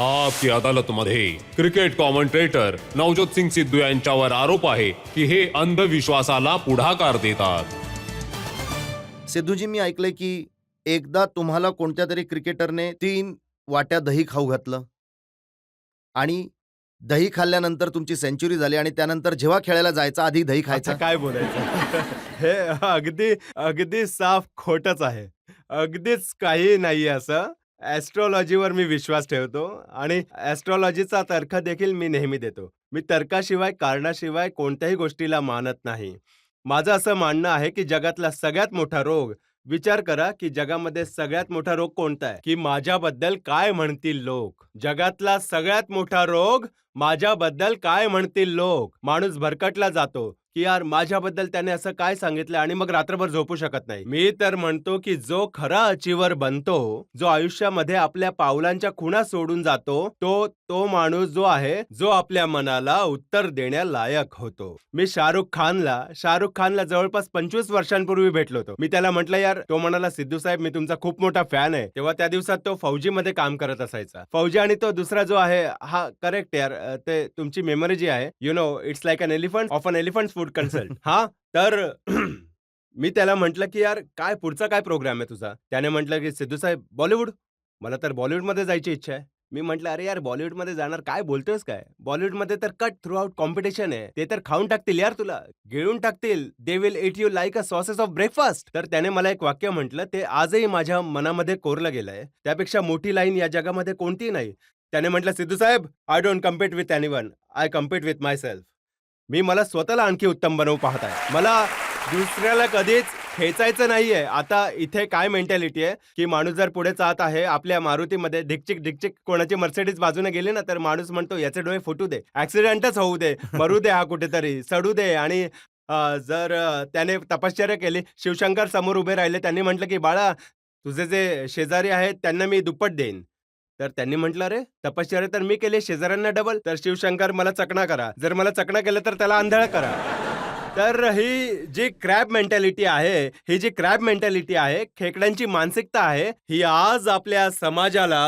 आपकी अदालतमध्ये cricket commentator Navjot Singh Sidhu यांच्यावर आरोप आहे की हे अंधविश्वासाला पुढाकार देतात. सिद्धूजी, मी ऐकलंय की एकदा तुम्हाला कोणत्या तरी क्रिकेटरने 3 वाट्या दही खाऊ घातलं आणि दही खाल्ल्यानंतर तुमची सेंचुरी झाली आणि त्यानंतर जेव्हा खेळायला जायचा आधी दही खायचा. काय बोलायचं हे अगदी अगदी साफ खोटच आहे. अगदीच काही नाही असं. ॲस्ट्रॉलॉजीवर मी विश्वास ठेवतो आणि ॲस्ट्रॉलॉजीचा तर्क देखील मी नेहमी देतो. मी तर्काशिवाय कारणाशिवाय कोणत्याही गोष्टीला मानत नाही. माझं असं मानणं आहे की जगातला सगळ्यात मोठा रोग, विचार करा की जगामध्ये सगळ्यात मोठा रोग कोणता आहे? की माझ्याबद्दल काय म्हणतील लोक. जगातला सगळ्यात मोठा रोग माझ्याबद्दल काय म्हणतील लोक. माणूस भरकटला जातो की यार माझ्याबद्दल त्याने असं काय सांगितलं आणि मग रात्रभर झोपू शकत नाही. मी तर म्हणतो की जो खरा अचीवर बनतो, जो आयुष्यामध्ये आपल्या पावलांच्या खुणा सोडून जातो, तो माणूस जो आहे, जो आपल्या मनाला उत्तर देण्यालायक होतो. मी शाहरुख खानला जवळपास 25 वर्षांपूर्वी भेटलो होतो. मी त्याला म्हटलं, यार, तो म्हणाला, सिद्धू साहेब, मी तुमचा खूप मोठा फॅन आहे. तेव्हा त्या दिवसात तो फौजीमध्ये काम करत असायचा. फौजी आणि तो दुसरा जो आहे, हा करेक्ट यार, ते तुमची मेमरी जी आहे, you know, it's like an elephant of an elephant food consult. हा तर मी त्याला म्हटलं की यार काय पुढचा काय प्रोग्राम आहे तुझा. त्याने म्हटलं की सिद्धू साहेब बॉलिवूड. मला तर बॉलिवूडमध्ये जायची इच्छा आहे. मी म्हटलं अरे यार बॉलिवूडमध्ये जाणार, काय बोलतोयस काय. बॉलिवूडमध्ये तर कट थ्रू आउट कॉम्पिटिशन आहे. ते तर खाऊन टाकतील यार तुला, गिळून टाकतील. They will it you like a sauces of breakfast. तर त्याने मला एक वाक्य म्हटलं, ते आजही माझ्या मनामध्ये कोरलं गेलंय. त्यापेक्षा मोठी लाईन या जगामध्ये कोणती नाही. त्याने म्हटलं, सिद्धू साहेब, I don't compete with anyone, I compete with myself. मी मला स्वतःला आणखी उत्तम बनवू पाहत आहे. मला दुसऱ्याला कधीच खेचायचं नाहीये. आता इथे काय मेंटॅलिटी आहे की माणूस जर पुढे जात आहे आपल्या मारुतीमध्ये, ढिकचिक कोणाची मर्सिडीज बाजूने गेली ना, तर माणूस म्हणतो याचे डोळे फुटू दे, ऍक्सिडेंटच होऊ दे, मरू दे हा कुठेतरी, सडू दे. आणि जर त्याने तपश्चर्या केली, शिवशंकर समोर उभे राहिले, त्यांनी म्हटलं की बाळा, तुझे जे शेजारी आहेत त्यांना मी दुप्पट देईन. तर त्यांनी म्हटलं, अरे तपश्चर्या तर मी केली, शेजाऱ्यांना डबल. तर शिवशंकर, मला चकणा करा, जर मला चकणा केलं तर त्याला आंधळ करा. तर ही जी क्रॅब मेंटॅलिटी आहे, खेकड्यांची मानसिकता आहे, ही आज आपल्या समाजाला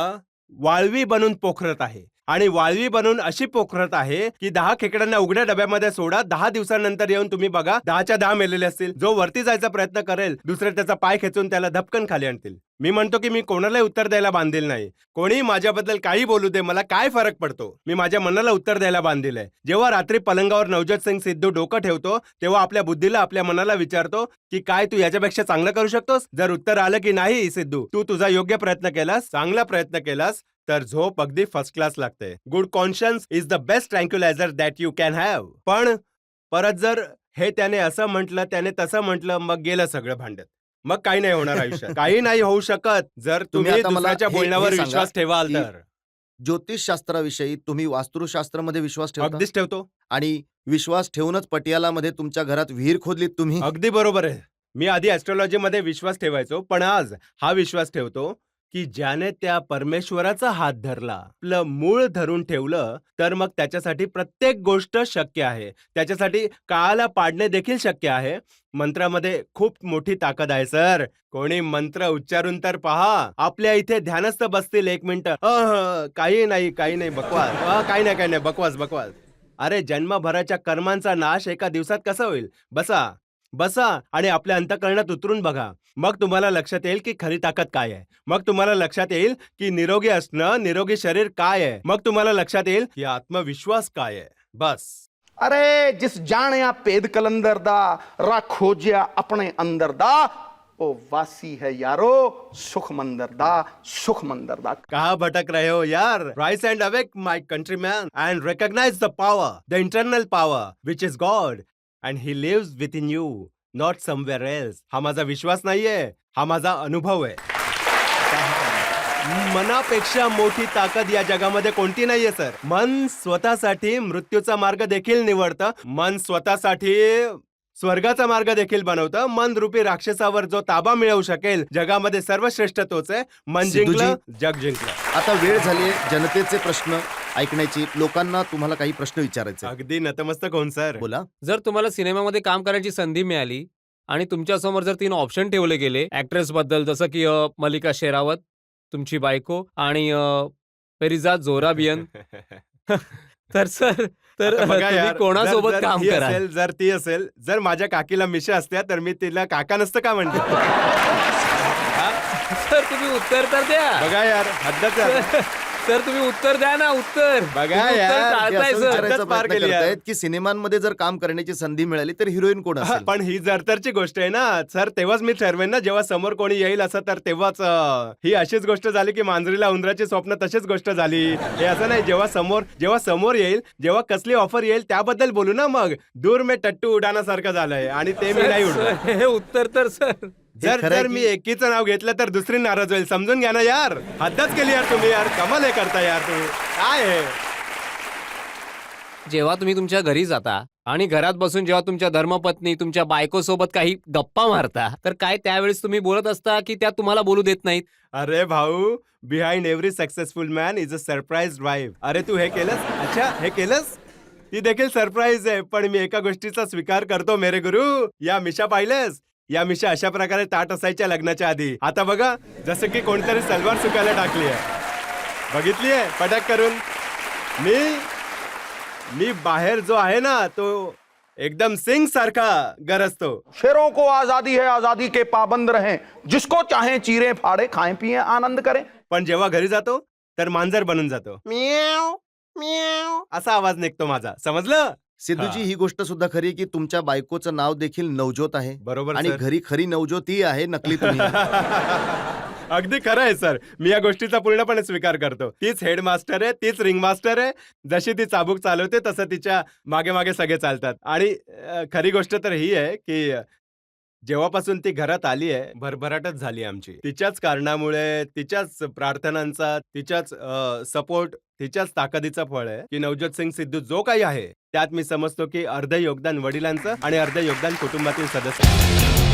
वाळवी बनून पोखरत आहे. आणि वाळवी बनून अशी पोखरत आहे की 10 खेकड्यांना उघड्या डब्यामध्ये सोडा, 10 दिवसांनंतर येऊन तुम्ही बघा 10च्या 10 मेलेले असतील. जो वरती जायचा प्रयत्न करेल, दुसरे त्याचा पाय खेचून त्याला धपकन खाली आणतील. मी म्हणतो की मी कोणालाही उत्तर द्यायला बांधील नाही. कोणी माझ्याबद्दल काही बोलू दे, मला काय फरक पडतो. मी माझ्या मनाला उत्तर द्यायला बांधील. जेव्हा रात्री पलंगावर नवजोत सिंग सिद्धू डोकं ठेवतो, तेव्हा आपल्या बुद्धीला, आपल्या मनाला विचारतो की काय तू याच्यापेक्षा चांगलं करू शकतोस. जर उत्तर आलं की नाही सिद्धू, तू तुझा योग्य प्रयत्न केलास, चांगला प्रयत्न केलास, तर झोप अगदी फर्स्ट क्लास लागते. Good conscience is the best tranquilliser that you can have. पण परत जर हे त्याने असं म्हटलं, त्याने तसं म्हटलं, मग गेलं सगळं भांडत. मग काही नाही होणार आयुष्यात. काही नाही होऊ शकत जर तुम्ही आता मला दुसऱ्याच्या हे बोलण्यावर सांगा विश्वास ठेवाल की तर. ज्योतिषशास्त्राविषयी तुम्ही वास्तुशास्त्रामध्ये विश्वास ठेवता अगदीच ठेवतो. आणि विश्वास ठेवूनच पटियालामध्ये तुमच्या घरात विहीर खोदलीत तुम्ही. अगदी बरोबर आहे. मी आधी ॲस्ट्रॉलॉजीमध्ये विश्वास ठेवायचो, पण आज हा विश्वास ठेवतो की ज्याने त्या परमेश्वराचा हात धरला, आपलं मूळ धरून ठेवलं, तर मग त्याच्यासाठी प्रत्येक गोष्ट शक्य आहे. त्याच्यासाठी काळाला पाडणे देखील शक्य आहे. मंत्रामध्ये खूप मोठी ताकद आहे सर. कोणी मंत्र उच्चारून तर पहा. आपल्या इथे ध्यानस्थ बसतील 1 मिनिटं, काही नाही बकवास, काही नाही बकवास. अरे जन्मभराच्या कर्मांचा नाश एका दिवसात कसा होईल. बसा आणि आपल्या अंतःकरणात उतरून बघा. मग तुम्हाला लक्षात येईल की खरी ताकद काय आहे. मग तुम्हाला लक्षात येईल की निरोगी असणं, निरोगी शरीर काय आहे. मग तुम्हाला लक्षात येईल की आत्मविश्वास काय आहे. बस. अरे जिस जाने पेद कलंदर दा, राखो जिया अपने अंदर दा, ओ वासी है यारो सुख मंदर दा. कहाँ भटक रहे हो यार. Rise and awake my countryman and recognise the power, the internal power which is God, and he lives within you, not somewhere else. हा माझा विश्वास नाहीये, हा माझा अनुभव आहे. मनापेक्षा मोठी ताकद या जगामध्ये कोणती नाहीये सर. मन स्वतःसाठी मृत्यूचा मार्ग देखील निवडतं. मन स्वतःसाठी स्वर्गाचा मार्ग देखील बनवतं. मन रूपी राक्षसावर जो ताबा मिळवू शकेल, जगामध्ये सर्वश्रेष्ठ तोच आहे. मन जिंकलं, जग जिंकलं. आता वेळ झाली जनतेचे प्रश्न ऐकण्याची. लोकांना तुम्हाला काही प्रश्न विचारायचे. अगदी नतमस्तक होऊन सर. बोला. जर तुम्हाला सिनेमामध्ये काम करायची संधी मिळाली आणि तुमच्यासमोर जर 3 ऑप्शन ठेवले गेले ऍक्ट्रेस बद्दल, जसं की मल्लिका शेरावत, तुमची बायको आणि पेरिजा जोराबियन. तर सर तर आता बघा तुम्ही यार, कोणासोबत जर काम ही कराल? असेल, जर ती असेल, जर माझ्या काकीला मिशा असत्या तर मी तिला काका नसतं का म्हणते. सर तुम्ही उत्तर तर द्या. बघा यार, हद्दच आहे. सर तुम्ही उत्तर द्या ना, उत्तर. बघा तुम्ही उत्तर यार, ते टाळताय असं सर. विचारायचा हद्दच पार प्रयत्न केली यार. करतायत की सिनेमांमध्ये जर काम करण्याची संधी मिळाली तर हिरोईन कोण हा, असेल? पण ही जरतरची गोष्ट आहे ना सर. तेव्हाच मी ठरवेन ना, जेव्हा समोर कोणी येईल असं, तर तेव्हाच ही अशीच गोष्ट झाली की मांजरीला उंदराची स्वप्न तशीच गोष्ट झाली. हे असं नाही, जेव्हा समोर येईल, जेव्हा कसली ऑफर येईल त्याबद्दल बोलू ना. मग दूर में टट्टू उडाण्यासारखं झालंय आणि ते मी नाही उडणार. सर, हे उत्तर तर सर. जर खरं आहे जर की- मी एकीचं नाव घेतलं तर दुसरी नाराज होईल. समजून घ्या ना यार. हद्दच केली यार तुम्ही यार. कमाल हे करता यार तुम्ही. काय हे? जेव्हा तुम्ही तुमच्या घरी जाता आणि घरात बसून जेव्हा तुमच्या धर्मपत्नी तुमच्या बायकोसोबत काही गप्पा मारता, तर काय त्यावेळेस तुम्ही बोलत असता की त्या तुम्हाला बोलू देत नाहीत? अरे भाऊ, behind every successful man is a surprise drive. अरे तू हे केलंस? अच्छा, हे केलंस? ती देखील सरप्राईज आहे. पण मी एका गोष्टीचा स्वीकार करतो मेरे गुरु. या मिशा पाहिलेस? या मिशा अशा प्रकारे ताट असायच्या लग्नाच्या आधी. आता बघा, जसं की कोणतरी सलवार सुकायला टाकली आहे. बघितली आहे पटक करून. मी बाहेर जो आहे ना, तो एकदम सिंग सारखा गरजतो. शेरों को आजादी है, आजादी के पाबंद रहें, जिसको चाहे चीरे फाड़े, खाएं पिए आनंद करें. पण जेव्हा घरी जातो तर मांजर बनून जातो. म्याव म्याव असा आवाज निघतो माझा. समजलं? सिद्धूजी, हा. ही गोष्ट सुद्धा खरी आहे की तुमच्या बायकोचं नाव देखील नवज्योत आहे बरोबर आणि सर. घरी खरी नवज्योत ही आहे, नकली तुम्ही. अगदी खरं आहे सर. मी या गोष्टीचा पूर्णपणे स्वीकार करतो. तीच हेडमास्टर आहे, तीच रिंग मास्टर आहे. जशी ती चाबूक चालवते तसं तिच्या मागे मागे सगळे चालतात. आणि खरी गोष्ट तर ही आहे की जेव्हापासून ती घरात आली आहे, भरभराटच झाली आमची. तिच्याच कारणामुळे, तिच्याच प्रार्थनांचा, तिच्याच सपोर्ट, तिच्याच ताकदीचं फळ आहे की नवज्योत सिंग सिद्धू जो काही आहे त्यात मी समजतो की अर्ध योगदान वडिलांचं आणि अर्ध योगदान कुटुंबातील सदस्य.